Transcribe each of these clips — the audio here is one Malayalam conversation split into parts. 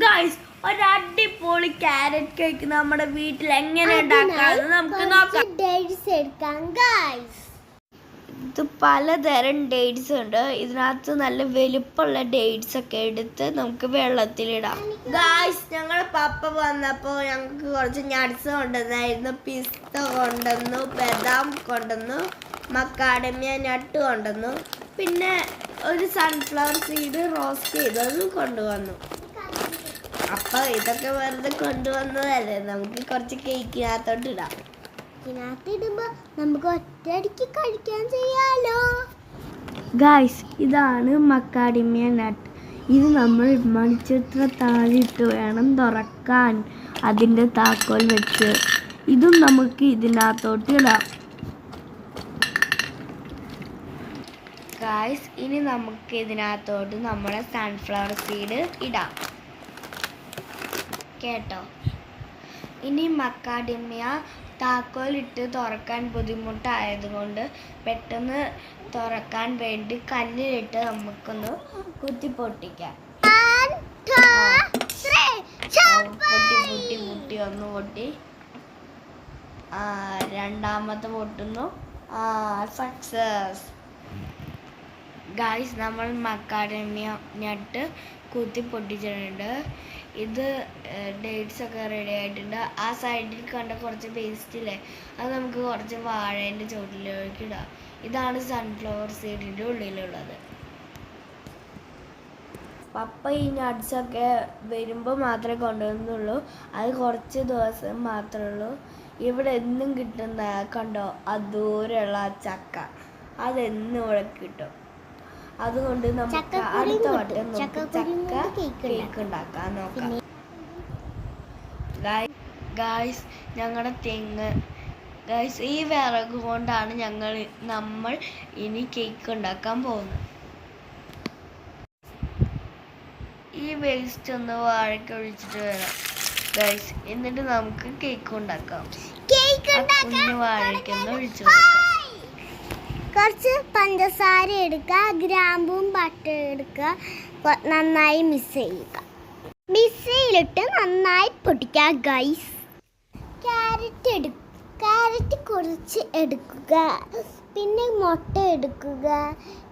ഗൈസ് ഒരു അടിപൊളി ക്യാരറ്റ് കേക്ക് നമ്മുടെ വീട്ടിൽ എങ്ങനെ ഉണ്ടാക്കാമെന്ന് നമുക്ക് നോക്കാം. ഇത് പലതരം ഡേറ്റ്സ് ഉണ്ട്. ഇതിനകത്ത് നല്ല വലുപ്പമുള്ള ഡേറ്റ്സ് ഒക്കെ എടുത്ത് നമുക്ക് വെള്ളത്തിലിടാം. ഗൈസ് ഞങ്ങളുടെ പപ്പ വന്നപ്പോൾ ഞങ്ങൾക്ക് കുറച്ച് നട്ട്സ് കൊണ്ടുവന്നായിരുന്നു. പിസ്ത കൊണ്ടുവന്നു, ബദാം കൊണ്ടുവന്നു, മക്കാഡമിയ നട്ട് കൊണ്ടുവന്നു, പിന്നെ ഒരു സൺഫ്ലവർ സീഡ് റോസ്റ്റ് ചെയ്തതും കൊണ്ടുവന്നു. അപ്പൊ ഇതൊക്കെ വെറുതെ കൊണ്ടുവന്നതല്ലേ, നമുക്ക് കുറച്ച് കേക്കിനകത്തോട്ട് ഇടാം. ഇതിനകത്തിടുമ്പോ നമുക്ക് ഒറ്റയടിക്ക് കഴിക്കാൻ ചെയ്യാലോ. ഗൈസ് ഇതാണ് മക്കാഡമിയ നട്ട്. ഇത് നമ്മൾ മണിച്ചിത്ര താഴിട്ട് വേണം തുറക്കാൻ, അതിൻ്റെ താക്കോൽ വെച്ച്. ഇതും നമുക്ക് ഇതിനകത്തോട്ട് ഇടാം. ഗൈസ് ഇനി നമുക്ക് ഇതിനകത്തോട്ട് നമ്മുടെ സൺഫ്ലവർ സീഡ് ഇടാം കേട്ടോ. ഇനി മക്കാഡമിയ താക്കോലിട്ട് തുറക്കാൻ ബുദ്ധിമുട്ടായതുകൊണ്ട് പെട്ടെന്ന് തുറക്കാൻ വേണ്ടി കല്ലിലിട്ട് നമുക്കൊന്ന് കുത്തി പൊട്ടിക്കാം. പൊട്ടി ഒന്ന് പൊട്ടി, രണ്ടാമത്തെ പൊട്ടുന്നു. സക്സസ്. ഗൈസ് നമ്മൾ മക്കാഡമിയ നട്ട് കുത്തി പൊട്ടിച്ചിട്ടുണ്ട്. ഇത് ഡേറ്റ്സ് ഒക്കെ റെഡി ആയിട്ടുണ്ട്. ആ സൈഡിൽ കണ്ട കുറച്ച് പേസ്റ്റ് ഇല്ലേ, അത് നമുക്ക് കുറച്ച് വാഴേൻ്റെ ചോട്ടിലേക്ക് ഇടാം. ഇതാണ് സൺഫ്ലവർ സീഡിൻ്റെ ഉള്ളിലുള്ളത്. പപ്പ ഈ നട്ട്സൊക്കെ വരുമ്പോൾ മാത്രമേ കൊണ്ടുവന്നുള്ളൂ. അത് കുറച്ച് ദിവസം മാത്രമേ ഉള്ളൂ. ഇവിടെ എന്നും കിട്ടുന്ന കണ്ടോ ദൂരെയുള്ള ചക്ക, അതെന്നും ഇവിടെ കിട്ടും. അതുകൊണ്ട് നമുക്ക് അടുത്ത വട്ടം ചക്ക കേക്ക് ഉണ്ടാക്കാൻ നോക്കാം. ഗായ്സ് ഞങ്ങളുടെ തെങ്ങ്, ഗായ്സ് ഈ വിറക് കൊണ്ടാണ് നമ്മൾ ഇനി കേക്ക് ഉണ്ടാക്കാൻ പോകുന്നത്. ഈ വേസ്റ്റ് ഒന്ന് വാഴയ്ക്ക് ഒഴിച്ചിട്ട് വരാം ഗായ്സ്. എന്നിട്ട് നമുക്ക് കേക്ക് ഉണ്ടാക്കാം. കുഞ്ഞു വാഴയ്ക്കൊന്ന് ഒഴിച്ചു കൊടുക്കാം. കുറച്ച് പഞ്ചസാര എടുക്കുക, ഗ്രാമ്പും പട്ട എടുക്കുക, നന്നായി മിക്സ് ചെയ്യുക. മിക്സിയിലിട്ട് നന്നായി പൊടിക്കുക ഗൈസ്. ക്യാരറ്റ് കുറച്ച് എടുക്കുക, പിന്നെ മുട്ട എടുക്കുക,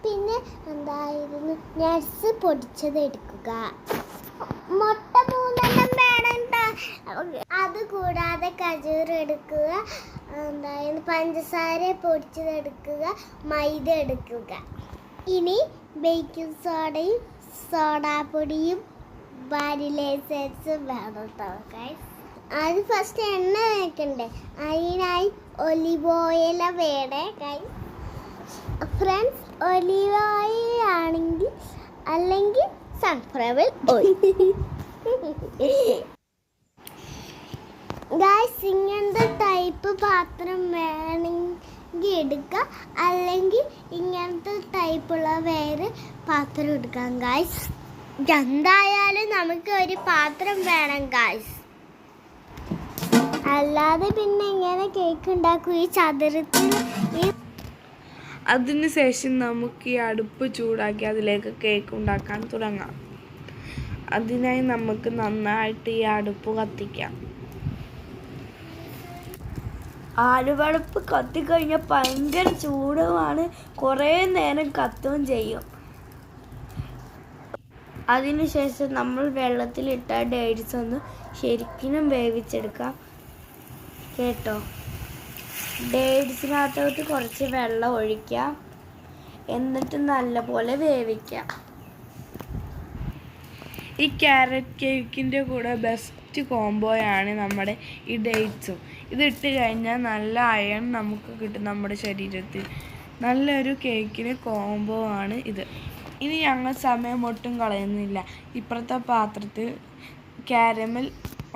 പിന്നെ എന്തായിരുന്നു നട്ട്സ് പൊടിച്ചത് എടുക്കുക. മുട്ട 3 വേണം. അതുകൂടാതെ കജൂർ എടുക്കുക, എന്തായാലും പഞ്ചസാര പൊടിച്ചതെടുക്കുക, മൈദ എടുക്കുക. ഇനി ബേക്കിംഗ് സോഡയും സോഡാപ്പൊടിയും വാനില എസൻസും വേണം. അത് ഫസ്റ്റ് എണ്ണ വയ്ക്കണ്ടേ, അതിനായി ഒലിവ് ഓയിൽ വേണേ ഗൈസ്. ഫ്രണ്ട്സ് ഒലിവ് ഓയിൽ ആണെങ്കിൽ അല്ലെങ്കിൽ സൺഫ്ലവർ ഓയിൽ. ഗൈസ് ഇങ്ങനത്തെ ടൈപ്പ് പാത്രം വേണമെങ്കിൽ എടുക്കുക, അല്ലെങ്കിൽ ഇങ്ങനത്തെ ടൈപ്പുള്ള വേറെ പാത്രം എടുക്കാം ഗൈസ്. എന്തായാലും നമുക്ക് ഒരു പാത്രം വേണം ഗൈസ്, അല്ലാതെ പിന്നെ ഇങ്ങനെ കേക്ക് ഉണ്ടാക്കും ഈ ചതുരത്തിൽ. അതിനുശേഷം നമുക്ക് ഈ അടുപ്പ് ചൂടാക്കി അതിലേക്ക് കേക്ക് ഉണ്ടാക്കാൻ തുടങ്ങാം. അതിനായി നമുക്ക് നന്നായിട്ട് ഈ അടുപ്പ് കത്തിക്കാം. ആലുവടുപ്പ് കത്തിക്കഴിഞ്ഞാൽ ഭയങ്കര ചൂടുമാണ്, കുറേ നേരം കത്തുകയും ചെയ്യും. അതിനുശേഷം നമ്മൾ വെള്ളത്തിലിട്ട ഡേറ്റ്സ് ഒന്ന് ശരിക്കും വേവിച്ചെടുക്കാം കേട്ടോ. ഡേറ്റ്സിനകത്തോട്ട് കുറച്ച് വെള്ളം ഒഴിക്കാം, എന്നിട്ട് നല്ലപോലെ വേവിക്കാം. ഈ ക്യാരറ്റ് കേക്കിൻ്റെ കൂടെ ബെസ്റ്റ് കോംബോയാണ് നമ്മുടെ ഈ ഡേറ്റ്സും. ഇതിട്ട് കഴിഞ്ഞാൽ നല്ല അയൺ നമുക്ക് കിട്ടും നമ്മുടെ ശരീരത്തിൽ. നല്ലൊരു കേക്കിന് കോംബോ ആണ് ഇത്. ഇനി ഞങ്ങൾ സമയം ഒട്ടും കളയുന്നില്ല. ഇപ്പുറത്തെ പാത്രത്തിൽ കാരമൽ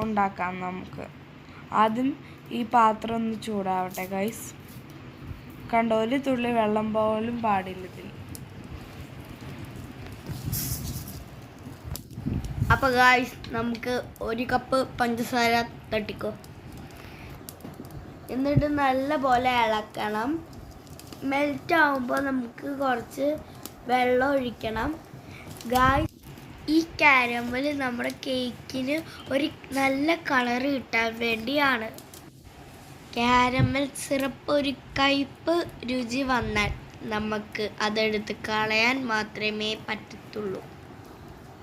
ഉണ്ടാക്കാം നമുക്ക്. ആദ്യം ഈ പാത്രം ഒന്ന് ചൂടാവട്ടെ ഗൈസ്. കണ്ടോ, ഒരു തുള്ളി വെള്ളം പോലും പാടില്ല ഇതിൽ. അപ്പോൾ ഗൈസ് നമുക്ക് 1 കപ്പ് പഞ്ചസാര തട്ടിക്കോ. എന്നിട്ട് നല്ല പോലെ ഇളക്കണം. മെൽറ്റ് ആവുമ്പോൾ നമുക്ക് കുറച്ച് വെള്ളം ഒഴിക്കണം. ഗായ്സ് ഈ കാരമൽ നമ്മുടെ കേക്കിന് ഒരു നല്ല കളർ കിട്ടാൻ വേണ്ടിയാണ്. കാരമൽ സിറപ്പ് ഒരു കയ്പ്പ് രുചി വന്നാൽ നമുക്ക് അതെടുത്ത് കളയാൻ മാത്രമേ പറ്റത്തുള്ളൂ,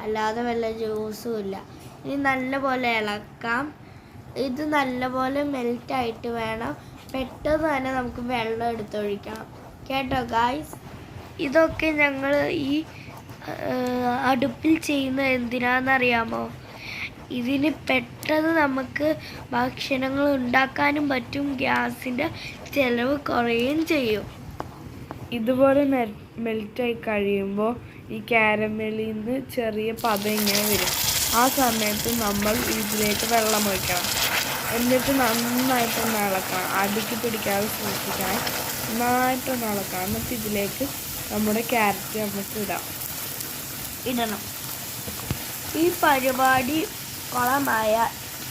അല്ലാതെ വല്ല ജ്യൂസും ഇല്ല. ഇനി നല്ലപോലെ ഇളക്കാം. ഇത് നല്ലപോലെ മെൽറ്റായിട്ട് വേണം. പെട്ടെന്ന് തന്നെ നമുക്ക് വെള്ളം എടുത്തൊഴിക്കണം കേട്ടോ ഗായ്സ്. ഇതൊക്കെ ഞങ്ങൾ ഈ അടുപ്പിൽ ചെയ്യുന്ന എന്തിനാണെന്നറിയാമോ? ഇതിന് പെട്ടെന്ന് നമുക്ക് ഭക്ഷണങ്ങൾ ഉണ്ടാക്കാനും പറ്റും, ഗ്യാസിൻ്റെ ചിലവ് കുറയുകയും ചെയ്യും. ഇതുപോലെ മെൽറ്റായി കഴിയുമ്പോൾ ഈ കാരമലിൽ നിന്ന് ചെറിയ പതം ഇങ്ങനെ വരും. ആ സമയത്ത് നമ്മൾ ഇതിലേക്ക് വെള്ളം ഒഴിക്കണം. എന്നിട്ട് നന്നായിട്ടൊന്ന് ഇളക്കണം. അടുക്കി പിടിക്കാതെ സൂക്ഷിക്കണം. നന്നായിട്ടൊന്ന് ഇളക്കണം. എന്നിട്ട് ഇതിലേക്ക് നമ്മുടെ ക്യാരറ്റ് നമുക്ക് ഇടണം. ഈ പരിപാടി കുളമായ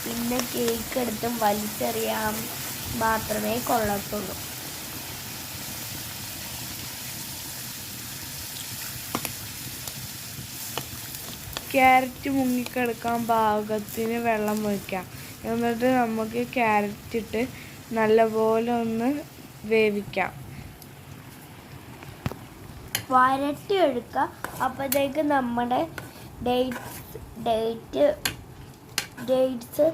പിന്നെ കേക്ക് എടുത്ത് വലിച്ചെറിയാൻ മാത്രമേ കൊള്ളത്തുള്ളൂ. ക്യാരറ്റ് മുങ്ങിക്കിടക്കാൻ പാകത്തിന് വെള്ളം ഒഴിക്കാം. എന്നിട്ട് നമുക്ക് ക്യാരറ്റ് ഇട്ട് നല്ലപോലെ ഒന്ന് വേവിക്കാം. വരട്ടിയെടുക്കുക. അപ്പോഴത്തേക്ക് നമ്മുടെ ഡേറ്റ്സ്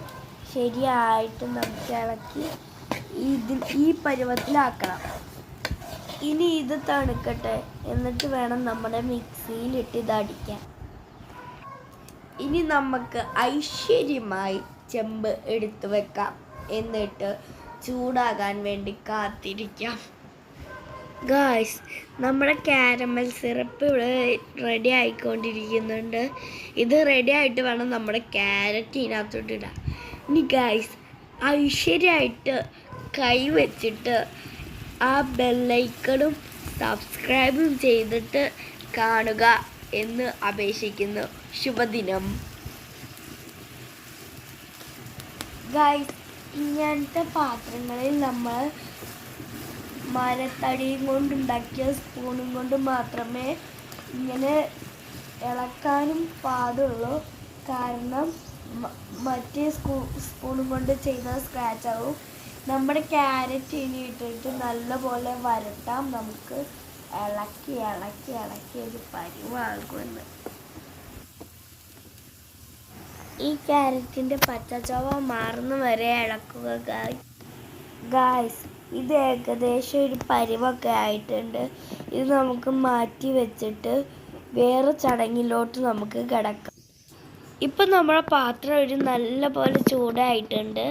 ശരിയായിട്ട് നമുക്ക് ഇളക്കി ഈ പരുവത്തിലാക്കണം. ഇനി ഇത് തണുക്കട്ടെ, എന്നിട്ട് വേണം നമ്മുടെ മിക്സിയിലിട്ട് ഇതടിക്കാൻ. ഇനി നമുക്ക് ഐശ്വര്യമായി ചെമ്പ് എടുത്തു വെക്കാം. എന്നിട്ട് ചൂടാകാൻ വേണ്ടി കാത്തിരിക്കാം. ഗായ്സ്, നമ്മുടെ കാരമൽ സിറപ്പ് ഇവിടെ റെഡി ആയിക്കൊണ്ടിരിക്കുന്നുണ്ട്. ഇത് റെഡി ആയിട്ട് വേണം നമ്മുടെ ക്യാരറ്റ് ഇതിനകത്തോട്ട് ഇടാൻ. ഇനി ഗായ്സ്, ഐശ്വര്യമായിട്ട് കൈ വെച്ചിട്ട് ആ ബെല്ലൈക്കണും സബ്സ്ക്രൈബും ചെയ്തിട്ട് കാണുക എന്ന് അപേക്ഷിക്കുന്നു. ശുഭദിനം ഗായ്സ്. ഇങ്ങനത്തെ പാത്രങ്ങളിൽ നമ്മൾ മരത്തടിയും കൊണ്ടുണ്ടാക്കിയ സ്പൂണും കൊണ്ട് മാത്രമേ ഇങ്ങനെ ഇളക്കാനും പാടുള്ളൂ. കാരണം മറ്റേ സ്പൂണും കൊണ്ട് ചെയ്ത സ്ക്രാച്ച് ആവും. നമ്മുടെ ക്യാരറ്റ് ഇനി ഇട്ടിട്ട് നല്ലപോലെ വരട്ടാം. നമുക്ക് ഇളക്കി ഇളക്കി ഇളക്കി ഒരു പരുവാകുമെന്ന്. ഈ ക്യാരറ്റിൻ്റെ പച്ചച്ചവ മാറുന്ന വരെ ഇളക്കുക ഗായ്സ്. ഇത് ഏകദേശം ഒരു പരുവൊക്കെ ആയിട്ടുണ്ട്. ഇത് നമുക്ക് മാറ്റി വെച്ചിട്ട് വേറെ ചടങ്ങിലോട്ട് നമുക്ക് കിടക്കാം. ഇപ്പം നമ്മുടെ പാത്രം ഒരു നല്ല പോലെ ചൂടായിട്ടുണ്ട്.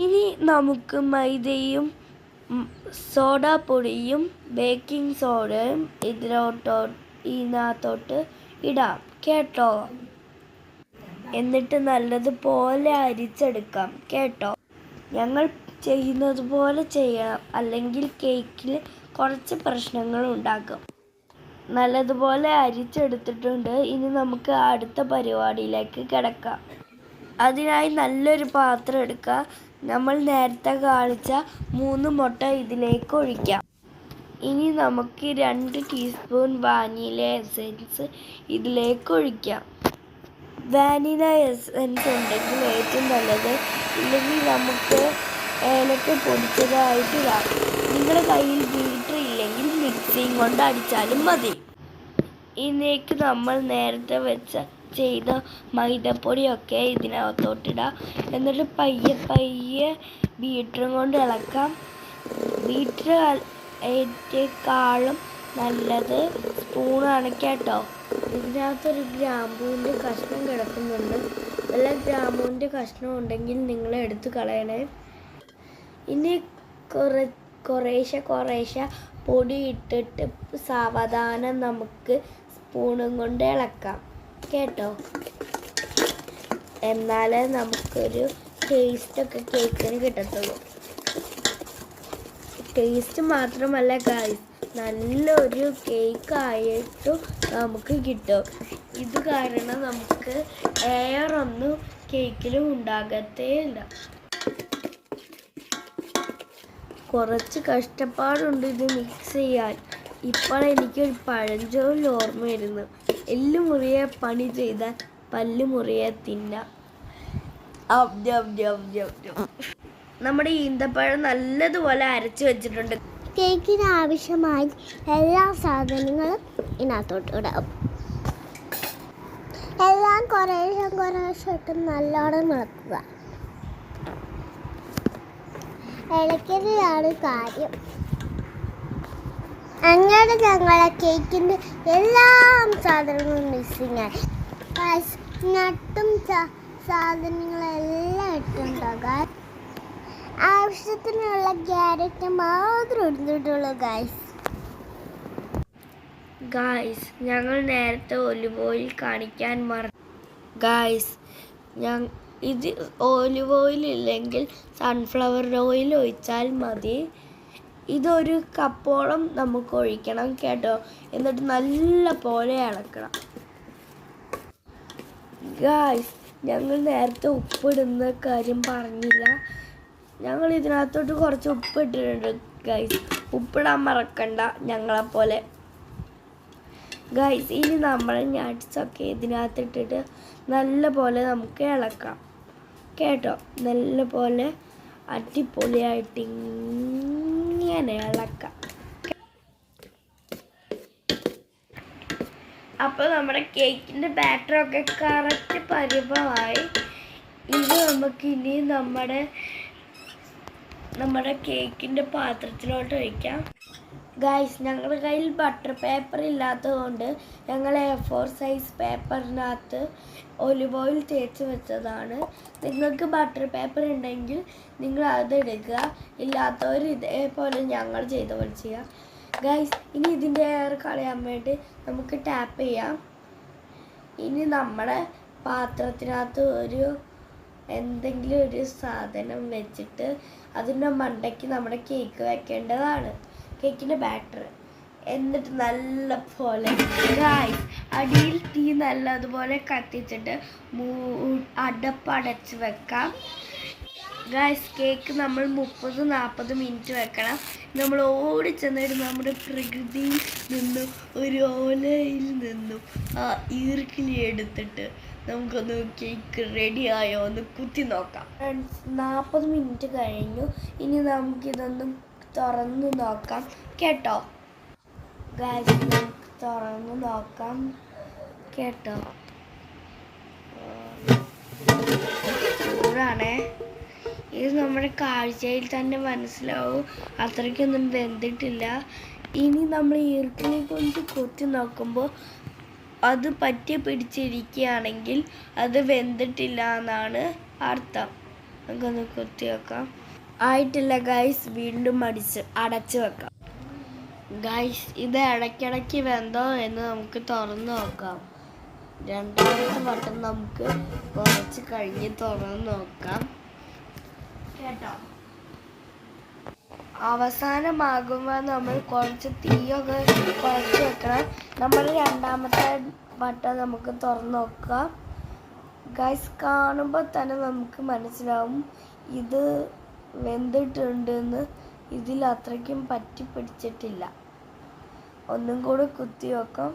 ഇനി നമുക്ക് മൈദയും സോഡാപ്പൊടിയും ബേക്കിംഗ് സോഡയും ഇതിനകത്തോട്ട് ഇടാം കേട്ടോ. എന്നിട്ട് നല്ലതുപോലെ അരിച്ചെടുക്കാം കേട്ടോ. ഞങ്ങൾ ചെയ്യുന്നത് പോലെ ചെയ്യണം, അല്ലെങ്കിൽ കേക്കിൽ കുറച്ച് പ്രശ്നങ്ങൾ ഉണ്ടാക്കും. നല്ലതുപോലെ അരിച്ചെടുത്തിട്ടുണ്ട്. ഇനി നമുക്ക് അടുത്ത പരിപാടിയിലേക്ക് കിടക്കാം. അതിനായി നല്ലൊരു പാത്രം എടുക്കുക. നമ്മൾ നേരത്തെ കാണിച്ച 3 മുട്ട ഇതിലേക്ക് ഒഴിക്കാം. ഇനി നമുക്ക് 2 ടീസ്പൂൺ വാനില എസൻസ് ഇതിലേക്ക് ഒഴിക്കാം. വാനില എസൻസ് ഉണ്ടെങ്കിൽ ഏറ്റവും നല്ലത്. ഇല്ലെങ്കിൽ നമുക്ക് ഏലക്ക പൊടിച്ചതായിട്ട് ഇടാം. നിങ്ങളുടെ കയ്യിൽ ബീറ്റർ ഇല്ലെങ്കിൽ മിക്സിയും കൊണ്ട് അടിച്ചാലും മതി. ഇതിലേക്ക് നമ്മൾ നേരത്തെ ചെയ്ത മൈദപ്പൊടിയൊക്കെ ഇതിനകത്തോട്ടിടാം. എന്നിട്ട് പയ്യെ പയ്യെ ബീറ്ററും കൊണ്ട് ഇളക്കാം. ബീറ്റർ ഏറ്റേക്കാളും നല്ലത് സ്പൂണാണ് കേട്ടോ. ഇതിനകത്തൊരു ഗ്രാമ്പൂവിൻ്റെ കഷ്ണം കിടക്കുന്നുണ്ട്. വല്ല ഗ്രാമ്പൂവിൻ്റെ കഷ്ണം ഉണ്ടെങ്കിൽ നിങ്ങൾ എടുത്ത് കളയണേ. ഇനി കുറേശ്ശെ പൊടി ഇട്ടിട്ട് സാവധാനം നമുക്ക് സ്പൂണും കൊണ്ട് ഇളക്കാം കേട്ടോ. എന്നാലേ നമുക്കൊരു ടേസ്റ്റൊക്കെ കേക്കിന് കിട്ടത്തുള്ളൂ. ടേസ്റ്റ് മാത്രമല്ല ഗായ്സ്, നല്ലൊരു കേക്കായിട്ടും നമുക്ക് കിട്ടും. ഇത് കാരണം നമുക്ക് എയറൊന്നും കേക്കിലും ഉണ്ടാകത്തേ ഇല്ല. കുറച്ച് കഷ്ടപ്പാടുണ്ട് ഇത് മിക്സ് ചെയ്യാൻ. ഇപ്പോൾ എനിക്കൊരു പഴഞ്ചൊല്ല് ഓർമ്മ വരുന്നു. എല്ല് മുറിയെ പണി ചെയ്താൽ പല്ല് മുറിയെ തിന്നാം. നമ്മുടെ ഈന്തപ്പഴം നല്ലതുപോലെ അരച്ച് വെച്ചിട്ടുണ്ട്. കേക്കിന് ആവശ്യമായി എല്ലാ സാധനങ്ങളും ഇതിനകത്തോട്ട് ഇടാം. എല്ലാം കുറേശ്ശെ ഇട്ട് നല്ലോണം ഇളക്കുക. ഇളക്കലാണ് കാര്യം. അങ്ങനെ ഞങ്ങളെ കേക്കിൻ്റെ എല്ലാ സാധനങ്ങളും മിക്സിങ് ആയി. നട്ടും സാധനങ്ങളെല്ലാം ഇട്ടുണ്ടാകാൻ ആവശ്യത്തിനുള്ള ക്യാരറ്റ് മാത്രം എടുത്തിട്ടുള്ളൂ ഗായ്സ് ഞങ്ങൾ നേരത്തെ ഒലിവ് ഓയിൽ കാണിക്കാൻ മറന്നു. ഗായ്സ് ഇത് ഒലിവ് ഓയിൽ ഇല്ലെങ്കിൽ സൺഫ്ലവർ ഓയിൽ ഒഴിച്ചാൽ മതി. ഇതൊരു കപ്പോളം നമുക്ക് ഒഴിക്കണം കേട്ടോ. എന്നിട്ട് നല്ല പോലെ ഇളക്കണം. ഗായ്സ് ഞങ്ങൾ നേരത്തെ ഉപ്പിടുന്ന കാര്യം പറഞ്ഞില്ല. ഞങ്ങൾ ഇതിനകത്തോട്ട് കുറച്ച് ഉപ്പിട്ടിട്ടുണ്ട് ഗായ്സ്. ഉപ്പിടാൻ മറക്കണ്ട ഞങ്ങളെപ്പോലെ. ഗായ്സ് ഇനി നമ്മൾ നട്ട്സൊക്കെ ഇതിനകത്തിട്ടിട്ട് നല്ല പോലെ നമുക്ക് ഇളക്കാം കേട്ടോ. നല്ല പോലെ അടിപൊളിയായിട്ട് ഇങ്ങനെ ഇളക്കാം. അപ്പോൾ നമ്മുടെ കേക്കിൻ്റെ ബാറ്ററൊക്കെ കറക്റ്റ് പരുവമായി. ഇത് നമുക്കിനി നമ്മുടെ കേക്കിൻ്റെ പാത്രത്തിലോട്ട് ഒഴിക്കാം. ഗായ്സ് ഞങ്ങളുടെ കയ്യിൽ ബട്ടർ പേപ്പർ ഇല്ലാത്തതുകൊണ്ട് ഞങ്ങൾ A4 സൈസ് പേപ്പറിനകത്ത് ഒലിവ് ഓയിൽ തേച്ച് വെച്ചതാണ്. നിങ്ങൾക്ക് ബട്ടർ പേപ്പർ ഉണ്ടെങ്കിൽ നിങ്ങൾ അത് എടുക്കുക. ഇല്ലാത്തവർ ഇതേപോലെ ഞങ്ങൾ ചെയ്ത പോലെ ചെയ്യുക. ഗായ്സ് ഇനി ഇതിൻ്റെ എയർ കളയാൻ വേണ്ടി നമുക്ക് ടാപ്പ് ചെയ്യാം. ഇനി നമ്മുടെ പാത്രത്തിനകത്ത് എന്തെങ്കിലും ഒരു സാധനം വെച്ചിട്ട് അതിൻ്റെ മണ്ടയ്ക്ക് നമ്മുടെ കേക്ക് വെക്കേണ്ടതാണ്, കേക്കിൻ്റെ ബാറ്റർ. എന്നിട്ട് നല്ല പോലെ ഗായ്സ് അടിയിൽ തീ നല്ലതുപോലെ കത്തിച്ചിട്ട് അടപ്പടച്ച് വെക്കാം. ഗായ്സ് കേക്ക് നമ്മൾ 30-40 മിനിറ്റ് വെക്കണം. നമ്മൾ ഓടിച്ചെന്നിട്ട് നമ്മുടെ പ്രകൃതിയിൽ നിന്നും ഒരു ഓലയിൽ നിന്നും ആ ഈർക്കിലി എടുത്തിട്ട് നമുക്കൊന്ന് കേക്ക് റെഡിയായോ ഒന്ന് കുത്തി നോക്കാം. 40 മിനിറ്റ് കഴിഞ്ഞു. ഇനി നമുക്കിതൊന്ന് തുറന്ന് നോക്കാം കേട്ടോ. ഗായ്സ് നമുക്ക് തുറന്ന് നോക്കാം കേട്ടോ. ചൂടാണേ. ഇത് നമ്മുടെ കാഴ്ചയിൽ തന്നെ മനസ്സിലാവും അത്രയ്ക്കൊന്നും വെന്തിട്ടില്ല. ഇനി നമ്മൾ ഈർക്കിലി കൊണ്ട് കുത്തി നോക്കുമ്പോൾ അത് പറ്റി പിടിച്ചിരിക്കുകയാണെങ്കിൽ അത് വെന്തിട്ടില്ല എന്നാണ് അർത്ഥം. നമുക്കൊന്ന് കുത്തി വെക്കാം. ആയിട്ടില്ല ഗായ്സ്, വീണ്ടും അടച്ച് വെക്കാം. ഗായ്സ് ഇത് ഇടയ്ക്കിടയ്ക്ക് വെന്തോ എന്ന് നമുക്ക് തുറന്ന് നോക്കാം. രണ്ടാമത്തെ വട്ടം നമുക്ക് കുറച്ച് കഴിഞ്ഞ് തുറന്ന് നോക്കാം കേട്ടോ. അവസാനമാകുമ്പോൾ നമ്മൾ കുറച്ച് തീയൊക്കെ കുറച്ച് വെക്കണം. നമ്മൾ രണ്ടാമത്തെ വട്ടം നമുക്ക് തുറന്ന് നോക്കാം. ഗൈസ് കാണുമ്പോൾ തന്നെ നമുക്ക് മനസ്സിലാവും ഇത് വെന്തിട്ടുണ്ടെന്ന്. ഇതിൽ അത്രയ്ക്കും പറ്റി പിടിച്ചിട്ടില്ല. ഒന്നും കൂടി കുത്തി വെക്കാം.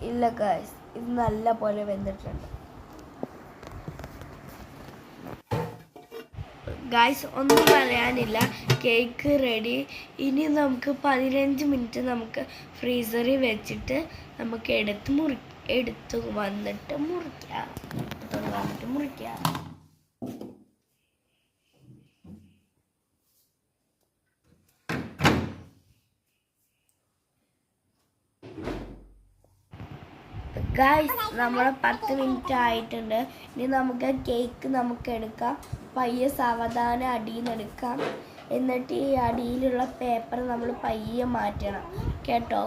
ഇല്ല ഗൈസ്, ഇത് നല്ല പോലെ വെന്തിട്ടുണ്ട്. ഗൈസ് ഒന്നും പറയാനില്ല, കേക്ക് റെഡി. ഇനി നമുക്ക് 15 മിനിറ്റ് നമുക്ക് ഫ്രീസറിൽ വെച്ചിട്ട് നമുക്ക് എടുത്ത് വന്നിട്ട് മുറിക്കാം. ഗൈസ് നമ്മൾ 10 മിനിറ്റ് ആയിട്ടുണ്ട്. ഇനി നമുക്ക് കേക്ക് നമുക്ക് എടുക്കാം. പയ്യെ സാവധാനം അടിയിൽ നിന്ന് എടുക്കാം. എന്നിട്ട് ഈ അടിയിലുള്ള പേപ്പർ നമ്മൾ പയ്യെ മാറ്റണം കേട്ടോ.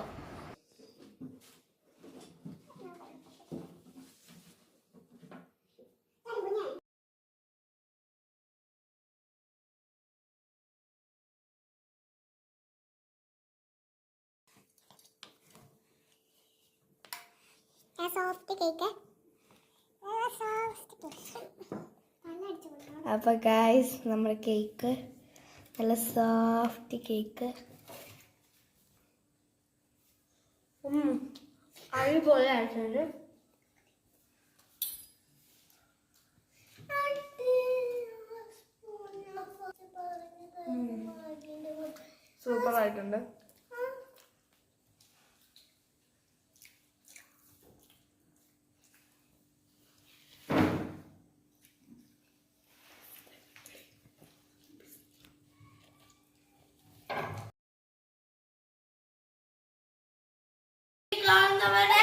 അപ്പോൾ ഗായ്സ് നമ്മുടെ കേക്ക് നല്ല സോഫ്റ്റ് കേക്ക്. അടിപൊളിയായിട്ടുണ്ട്. സൂപ്പർ ആയിട്ടുണ്ട്. കാണുന്നവരെ